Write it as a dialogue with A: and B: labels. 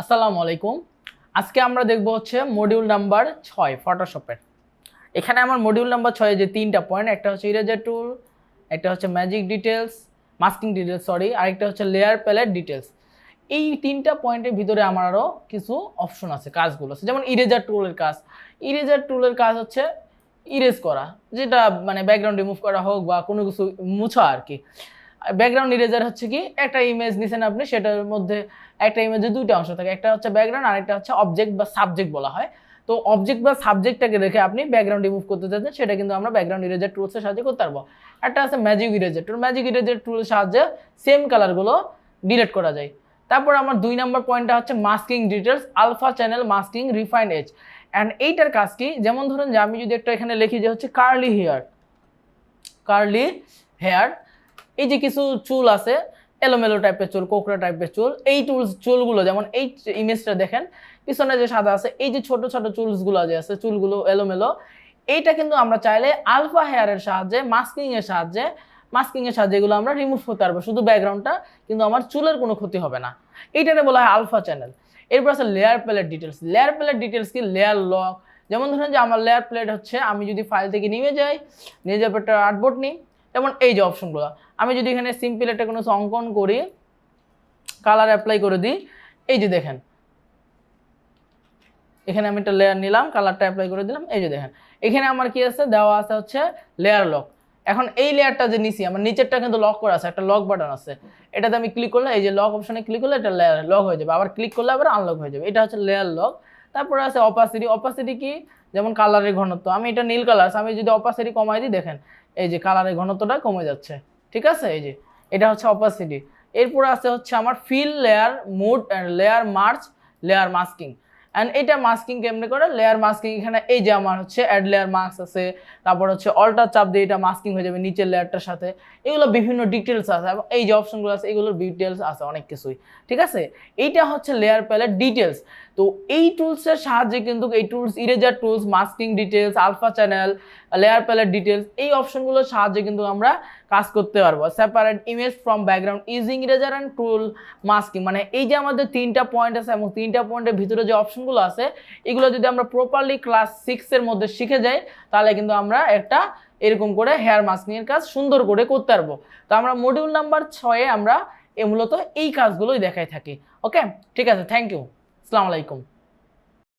A: আসসালামু আলাইকুম। আজকে আমরা দেখব হচ্ছে মডিউল নাম্বার 6 ফটোশপের। এখানে আমার মডিউল নাম্বার 6 এ যে তিনটা পয়েন্ট, একটা হচ্ছে ইরেজার টুল, একটা হচ্ছে magic details, masking details sorry, আরেকটা হচ্ছে লেয়ার প্যালেট ডিটেলস। এই তিনটা পয়েন্টের ভিতরে আমার আরও কিছু অপশন আছে, কাজগুলো আছে। যেমন ইরেজার টুলের কাজ। ইরেজার টুলের কাজ হচ্ছে ইরেজ করা, যেটা মানে ব্যাকগ্রাউন্ড রিমুভ করা হোক বা কোনো কিছু মুছা আর কি। ব্যাকগ্রাউন্ড ইরেজার হচ্ছে কি, একটা ইমেজ নিছেন আপনি, সেটার মধ্যে একটা ইমেজে দুইটা অংশ থাকে, একটা হচ্ছে ব্যাকগ্রাউন্ড আর একটা হচ্ছে অবজেক্ট বা সাবজেক্ট বলা হয়। তো অবজেক্ট বা সাবজেক্টটাকে রেখে আপনি ব্যাকগ্রাউন্ড রিমুভ করতে চাচ্ছেন, সেটা কিন্তু আমরা ব্যাকগ্রাউন্ড ইরেজার টুলসের সাহায্যে করতে পারবো। একটা আছে ম্যাজিক ইরেজার টুল। ম্যাজিক ইরেজার টুলের সাহায্যে সেম কালারগুলো ডিলিট করা যায়। তারপর আমার 2 নম্বর পয়েন্টটা হচ্ছে masking details, alpha channel masking, refined edge. And এইটার কাজ কি, যেমন ধরুন যে আমি যদি একটা এখানে লিখি যে হচ্ছে কার্লি হেয়ার, এই যে কিছু চুল আছে, এলোমেলো টাইপের চুল, কোকড়া টাইপের চুল, এই চুলগুলো যেমন এই ইমেজটা দেখেন, পিছনে যে সাদা আছে, এই যে ছোট ছোট চুলসগুলো যে আছে, চুলগুলো এলোমেলো, এইটা কিন্তু আমরা চাইলে আলফা হেয়ারের সাহায্যে মাস্কিং এর সাহায্যে এগুলো আমরা রিমুভ করতে পারবো, শুধু ব্যাকগ্রাউন্ডটা, কিন্তু আমার চুলের কোনো ক্ষতি হবে না। এইটাকে বলা হয় আলফা চ্যানেল। এরপর আছে layer palette details. Layer palette details কি, লেয়ার লক। যেমন ধরেন যে আমার লেয়ার প্যালেট হচ্ছে, আমি যদি ফাইল থেকে নিয়ে যাই, নিয়ে যাবো একটা আর্টবোর্ড নিই, যেমন এই যে অপশনগুলো, আমি যদি এখানে সিম্পল একটা কোনো অঙ্কন করি, কালার অ্যাপ্লাই করে দিই, এই যে দেখেন এখানে আমি একটা লেয়ার নিলাম, কালারটা অ্যাপ্লাই করে দিলাম, এই যে দেখেন এখানে আমার কি আছে, দেওয়া আছে হচ্ছে লেয়ার লক। এখন এই লেয়ারটা যে নিছি, আমার নিচেরটা কিন্তু লক করা আছে, একটা লক বাটন আছে, এটাতে আমি ক্লিক করলে, এই যে লক অপশনে ক্লিক করলে এটা লেয়ার লক হয়ে যাবে, আবার ক্লিক করলে আবার আনলক হয়ে যাবে। এটা হচ্ছে লেয়ার লক। তারপরে আছে অপাসিটি। অপাসিটি কি, যেমন কালারের ঘনত্ব, আমি এটা নীল কালার, আমি যদি অপাসিটি কমাই দিই, দেখেন এই যে কালারের ঘনত্বটা কমে যাচ্ছে, ঠিক আছে, এই যে এটা হচ্ছে অপাসিটি। এরপর আছে হচ্ছে আমার fill, layer mode, layer merge, layer masking. And এটা মাস্কিং কেমনে করে, লেয়ার মাস্কিং, এখানে এই যে আমার হচ্ছে অ্যাড লেয়ার মাস্ক আছে, তারপর হচ্ছে অল্টার চাপ দিয়ে এটা মাস্কিং হয়ে যাবে নিচের লেয়ারটার সাথে। এগুলো বিভিন্ন ডিটেলস আছে, এবং এই যে অপশনগুলো আছে এগুলোর ডিটেলস আছে অনেক কিছুই, ঠিক আছে। এইটা হচ্ছে লেয়ার প্যালেট ডিটেলস। তো এই টুলসের সাহায্যে কিন্তু, এই tools, eraser tools, masking details, alpha channel, layer palette details, এই অপশনগুলোর সাহায্যে কিন্তু আমরা কাজ করতে পারবো। Separate image from background using eraser and tool masking, মানে এই যে আমাদের তিনটা পয়েন্ট আছে, এবং তিনটা পয়েন্টের ভিতরে যে অপশনগুলো আছে, এগুলো যদি আমরা প্রপারলি ক্লাস 6 এর মধ্যে শিখে যাই, তাহলে কিন্তু আমরা একটা এরকম করে হেয়ার মাস্কিং এর কাজ সুন্দর করে করতে পারবো। তো আমরা মডিউল নাম্বার 6 আমরা মূলত এই কাজগুলোই দেখাই থাকি। ওকে, ঠিক আছে, থ্যাংক ইউ, আসসালামু আলাইকুম।